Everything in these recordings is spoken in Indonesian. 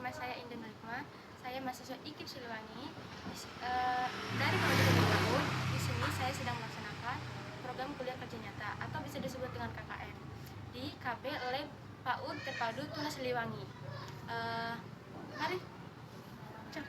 Nama saya Indah Melitma. Saya mahasiswa IKIP Siliwangi. Dari Prodi tahun, di sini saya sedang melaksanakan program kuliah kerja nyata atau bisa disebut dengan KKN di KB Lab PAUD Terpadu Tunas Siliwangi. Mari. Cek.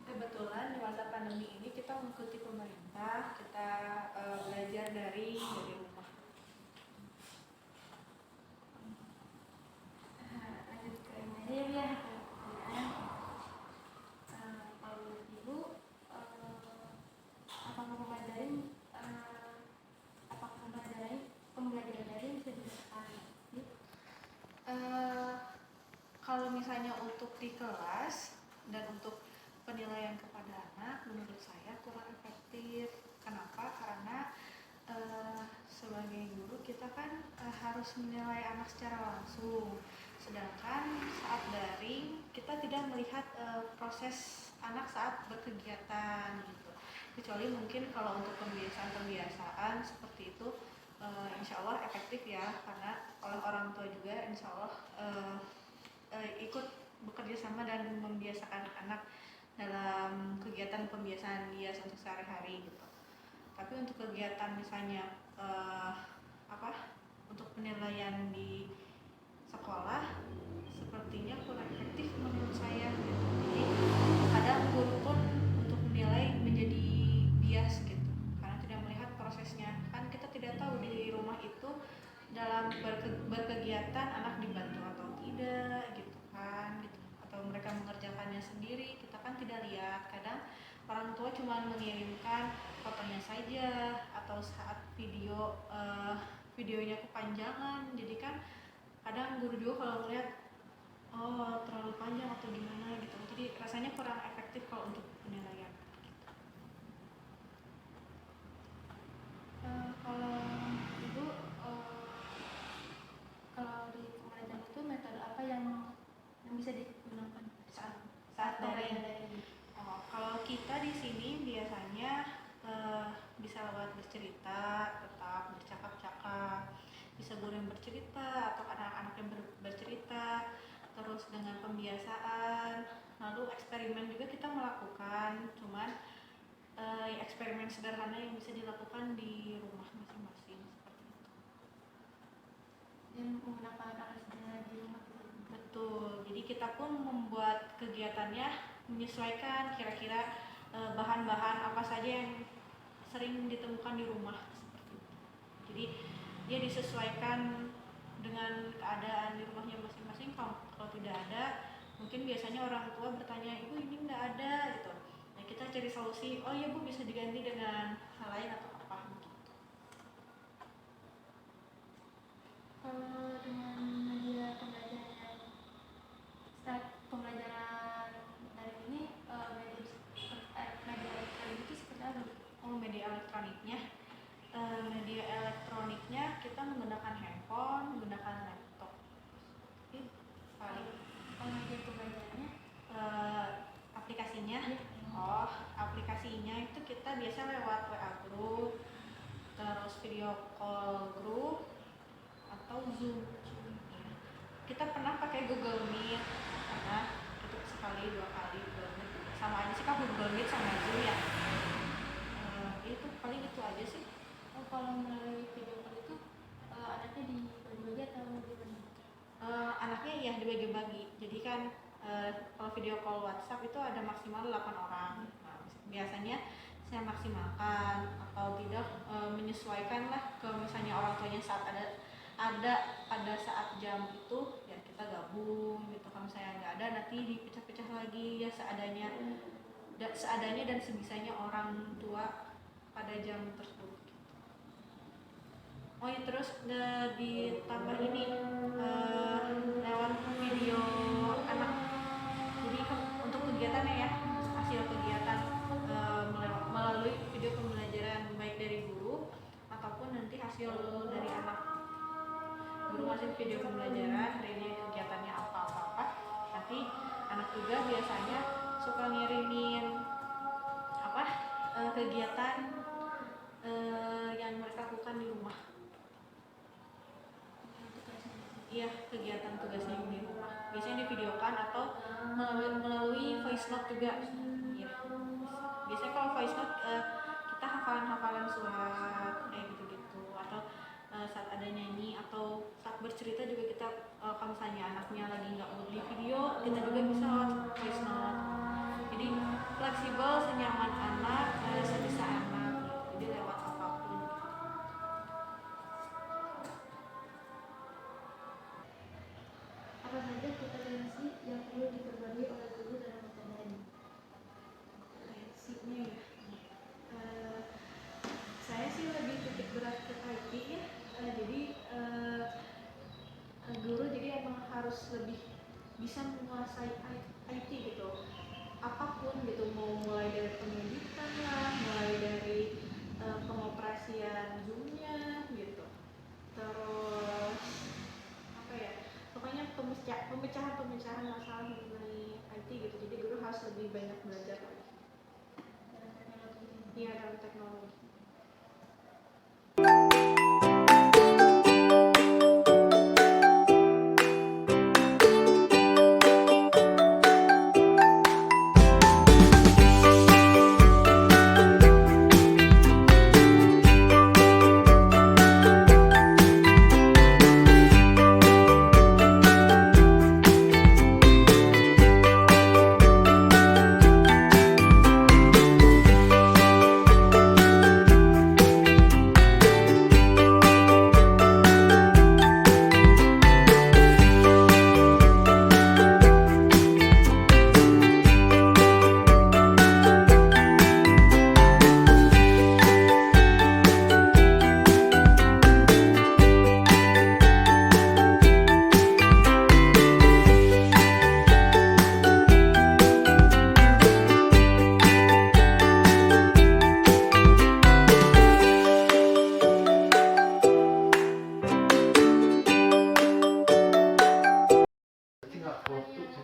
Kebetulan di masa pandemi ini kita mengikuti pemerintah, kita belajar dari rumah. Lanjut ke ini ya. Kalau Ibu, apakah pembelajaran daring bisa dirasakan? Kalau misalnya untuk di kelas dan untuk penilaian kepada anak, menurut saya kurang efektif. Kenapa? Karena sebagai guru kita kan harus menilai anak secara langsung. Sedangkan saat daring kita tidak melihat proses anak saat berkegiatan gitu. Kecuali mungkin kalau untuk pembiasaan seperti itu, insya Allah efektif ya, karena oleh orang tua juga insya Allah ikut bekerja sama dan membiasakan anak dalam kegiatan pembiasaan dia untuk sehari-hari gitu. Tapi untuk kegiatan misalnya untuk penilaian di sekolah sepertinya kurang efektif menurut saya gitu. Jadi kadang guru pun untuk menilai menjadi bias gitu, karena tidak melihat prosesnya. Kan kita tidak tahu di rumah itu dalam berkegiatan anak dibantu atau tidak gitu kan gitu, atau mereka mengerjakannya sendiri, kita kan tidak lihat. Kadang orang tua cuma mengirimkan fotonya saja, atau saat videonya kepanjangan, jadi kan kadang guru juga kalau melihat terlalu panjang atau gimana gitu, jadi rasanya kurang efektif kalau untuk penilaian. Kalau Ibu, kalau di pembelajaran itu metode apa yang bisa digunakan saat daring? daring? Kalau kita di sini biasanya bisa lewat bercerita, tetap bercakap-cakap, bisa guru yang bercerita atau anak-anak yang bercerita, terus dengan pembiasaan, lalu eksperimen juga kita melakukan, cuman eksperimen sederhana yang bisa dilakukan di rumah masing-masing seperti itu. Yang menggunakan alat sederhana di rumah. Betul, jadi kita pun membuat kegiatannya menyesuaikan kira-kira bahan-bahan apa saja yang sering ditemukan di rumah seperti itu. Jadi dia disesuaikan dengan keadaan di rumahnya masing-masing. Kalau tidak ada, mungkin biasanya orang tua bertanya, ibu ini nggak ada gitu. Nah kita cari solusi, oh iya bu bisa diganti dengan hal lain atau apa gitu. Kalau dengan media pembelajaran saat pembelajaran dari ini, media elektronik itu seperti apa? Media elektroniknya, media elektroniknya kita menggunakan handphone, menggunakan laptop. Paling. Kalau media pembelajarannya, aplikasinya, aplikasinya itu kita biasa lewat WA group, terus video call group, atau Zoom. Kita pernah pakai Google Meet, pernah itu sekali 2 kali Google Meet. Sama aja sih kan Google Meet sama Zoom ya. Itu paling itu aja sih. Kalau melalui video call itu anaknya dibagi-bagi atau gimana? Anaknya ya dibagi-bagi. Jadi kan kalau video call WhatsApp itu ada maksimal 8 orang. Nah, biasanya saya maksimalkan atau tidak menyesuaikan lah ke misalnya orang tuanya saat ada pada saat jam itu ya kita gabung gitu. Kalau misalnya nggak ada nanti dipecah-pecah lagi ya seadanya dan sebisanya orang tua pada jam tersebut. Oh ya, terus ditambah ini lewat video anak. Jadi untuk kegiatannya ya, hasil kegiatan melalui video pembelajaran baik dari guru ataupun nanti hasil dari anak. Guru ngasih video pembelajaran, hari ini kegiatannya apa, nanti anak juga biasanya suka ngirimin kegiatan yang mereka lakukan di rumah. Iya, kegiatan tugasnya di rumah biasanya divideokan atau melalui voice note juga. Iya, biasanya kalau voice note kita hafalan surat kayak gitu-gitu, atau saat ada nyanyi atau saat bercerita juga kita kalau misalnya anaknya lagi nggak mau di video, kita juga bisa lewat voice note. Jadi fleksibel, senyaman anak, sebisa anak gitu. Jadi lewat apapun. Apa saja kompetensi yang perlu diperbarui oleh guru dalam metode ini? Kompetensinya ya, saya sih lebih titik berat ke IT ya. Jadi guru jadi emang harus lebih bisa menguasai IT gitu, apapun gitu, mau mulai dari pendidikan lah, mulai dari pengoperasian Zoom-nya gitu, terus apa ya, pokoknya pemecahan masalah mengenai IT gitu. Jadi guru harus lebih banyak belajar lagi. Iya, dalam teknologi.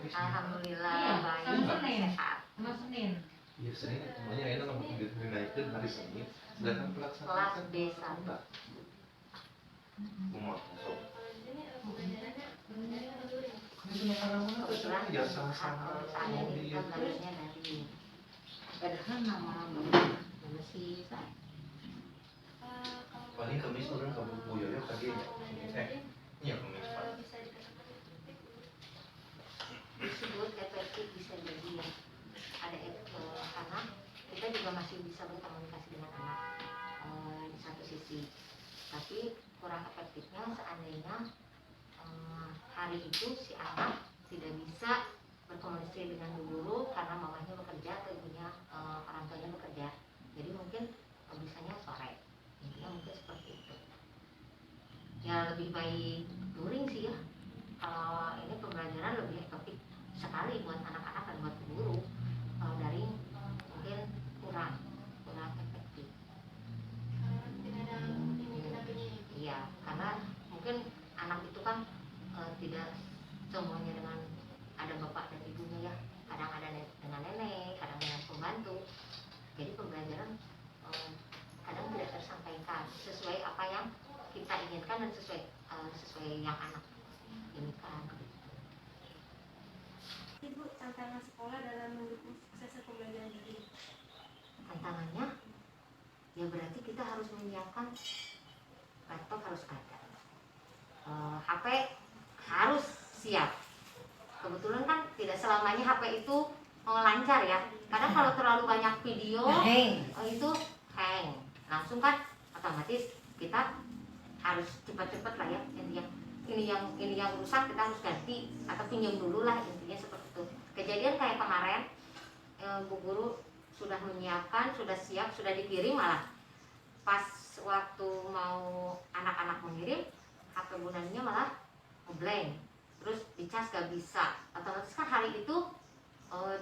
Alhamdulillah baik, sehat. Senin. Iya, Senin semuanya enak kalau dinaikkan hari Senin. Sedangkan Kelas pelaksanaan B1. Umat masuk. Kebetulan Ya sama-sama. saya ini kan belajarnya dari padahal nama si saya. Paling Kamis orang kamu Boyoyo tadi ya. Iya Kamis Pak. Disebut efektif bisa jadi ya. Ada karena kita juga masih bisa berkomunikasi dengan anak di satu sisi, tapi kurang efektifnya seandainya hari itu si anak tidak bisa berkomunikasi dengan guru karena mamanya bekerja atau ibunya orang tuanya bekerja, jadi mungkin bisanya sore, intinya mungkin seperti itu ya. Lebih baik luring sih ya, kalau ini pembelajaran lebih efektif sekali buat anak-anak dan buat guru. Kalau daring mungkin kurang efektif. Iya, karena mungkin anak itu kan tidak semuanya dengan ada bapak dan ibunya ya. Kadang ada dengan nenek, kadang dengan pembantu. Jadi pembelajaran kadang tidak tersampaikan sesuai apa yang kita inginkan dan sesuai yang anak inginkan. Ibu, tantangan sekolah dalam mendukung sukses pembelajaran daring. Tantangannya ya berarti kita harus menyiapkan laptop harus ada, HP harus siap. Kebetulan kan tidak selamanya HP itu lancar ya. Kadang kalau terlalu banyak video itu hang, langsung kan otomatis kita harus cepat-cepat lah ya. Ini yang rusak kita harus ganti atau pinjam dulu lah, intinya seperti itu. Kejadian kayak kemarin Bu Guru sudah menyiapkan, sudah siap, sudah dikirim, malah pas waktu mau anak-anak ngecas gak bisa, otomatis kan hari itu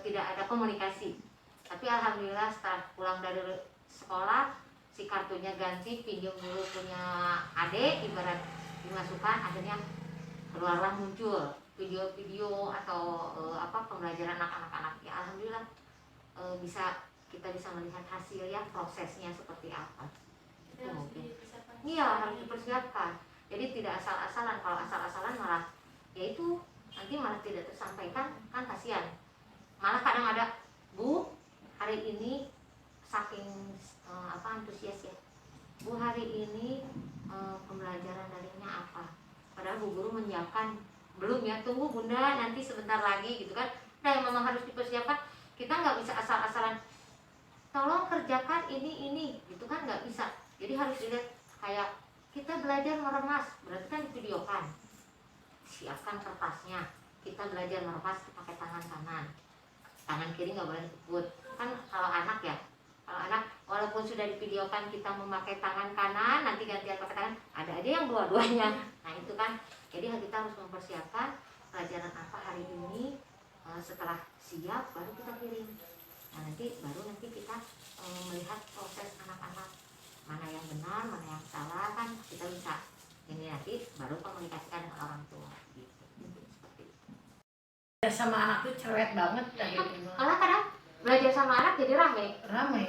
tidak ada komunikasi. Tapi alhamdulillah setelah pulang dari sekolah, si kartunya ganti, pinjam dulu punya adik, ibarat dimasukkan, akhirnya keluarlah muncul video-video atau pembelajaran anak-anak. Ya alhamdulillah kita bisa melihat hasil ya, prosesnya seperti apa. Itu mungkin. Iya, harus dipersiapkan. Jadi tidak asal-asalan. Kalau asal-asalan malah yaitu nanti malah tidak tersampaikan, kan kasihan. Malah kadang ada, Bu, hari ini saking antusias ya, Bu hari ini pembelajaran daringnya apa, padahal Bu guru menyiapkan belum ya, tunggu Bunda nanti sebentar lagi gitu kan. Nah yang memang harus dipersiapkan, kita nggak bisa asal-asalan tolong kerjakan ini gitu kan, nggak bisa. Jadi harus dilihat, kayak kita belajar meremas berarti kan divideokan, siapkan kertasnya, kita belajar meremas pakai tangan kanan, tangan kiri nggak boleh dikebut kan. Kalau anak ya, kalau anak walaupun sudah divideokan kita memakai tangan kanan, nanti gantian pakai tangan, ada aja yang dua-duanya. Nah itu kan, jadi kita harus mempersiapkan pelajaran apa hari ini. Setelah siap baru kita kirim. Nah baru nanti kita melihat proses anak-anak, mana yang benar, mana yang salah, kan kita bisa ini, nanti baru komunikasikan dengan orang tua gitu. Seperti itu. Sama anak tuh cerewet banget dah gitu. Malah kadang belajar sama anak jadi rame.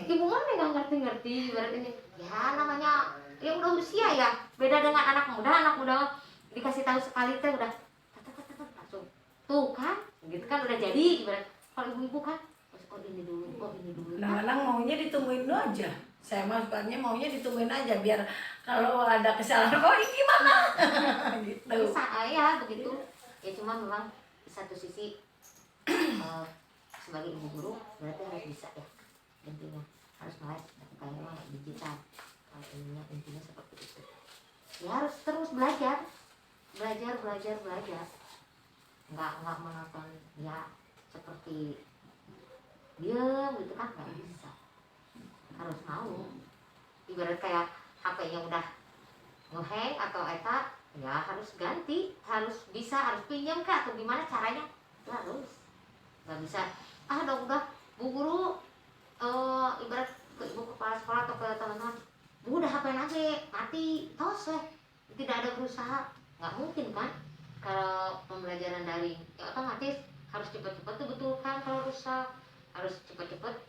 Ibu Mana nggak ngerti-ngerti ibarat ini. Ya namanya yang udah usia ya. Beda dengan anak muda dikasih tahu sekali teh udah langsung tuh kan, gitu kan udah jadi ibarat. Kalau ibu-ibu kan, oh ini dulu. Kadang-kadang maunya ditungguin dulu aja. Saya masuknya maunya ditungguin aja biar kalau ada kesalahan, oh ini gimana? Gitu. Bisa ya begitu. Ya cuma memang di satu sisi sebagai ibu guru berarti harus bisa ya, intinya harus melek kayak digital. Intinya seperti itu. Ya harus terus belajar, nggak menonton ya seperti diam gitu kan, nggak bisa. Harus mau, ibarat kayak HP-nya udah ngehang atau eta, ya harus ganti, harus pinjam kah atau gimana caranya, itu harus. Nggak bisa udah Bu guru ibarat ke ibu kepala sekolah atau ke teman-teman, Bu udah HP lagi mati tos tidak ada berusaha, nggak mungkin kan. Kalau pembelajaran daring ya otomatis harus cepat-cepat tuh betulkan, kalau rusak harus cepat-cepat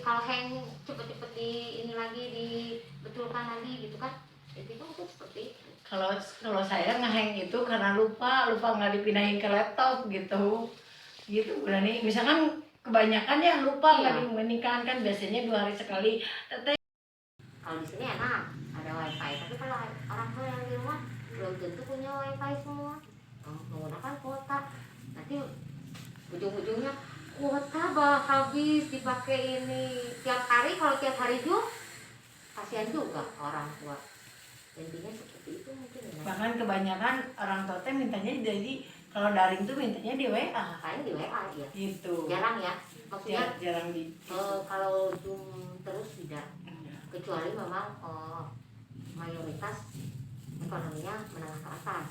kalau hang cepat-cepat ini lagi dibetulkan lagi gitu kan. Itu mungkin seperti itu. Kalau saya ngehang itu karena lupa nggak dipindahin ke laptop gitu berani. Misalkan kebanyakan ya lupa nggak dimanikan kan, biasanya 2 hari sekali. Kalau di sini enak ada wifi, tapi kalau orang tua yang di rumah belum tentu punya wifi semua, menggunakan kuota. Nanti ujung-ujungnya kuota habis dipakai ini tiap hari. Kalau tiap hari juga kasihan juga orang tua. Intinya seperti itu mungkin ya. Bahkan kebanyakan orang tua mintanya jadi kalau daring tuh mintanya di WA. Kayaknya di WA ya. Gitu. Jarang ya. Maksudnya jarang di. Kalau Zoom terus tidak. Kecuali memang mayoritas ekonominya menengah ke atas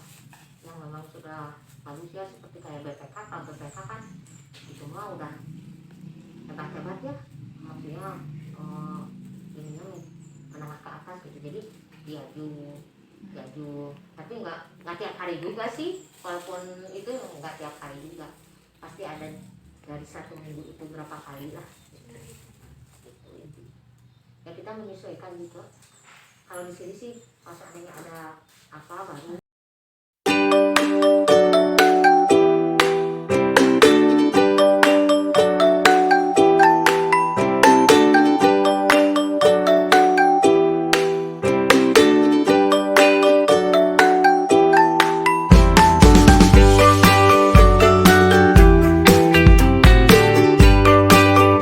yang memang sudah bagus ya, seperti kayak BPK. Kalau BPK kan itu mah udah hebat-hebat ya, maksudnya ininya menengah ke atas gitu. Jadi diaju, tapi nggak tiap hari juga sih. Walaupun itu nggak tiap hari juga, pasti ada dari 1 minggu itu berapa kali lah gitu. Ya kita menyesuaikan gitu. Kalau di sini sih pas seandainya ada apa baru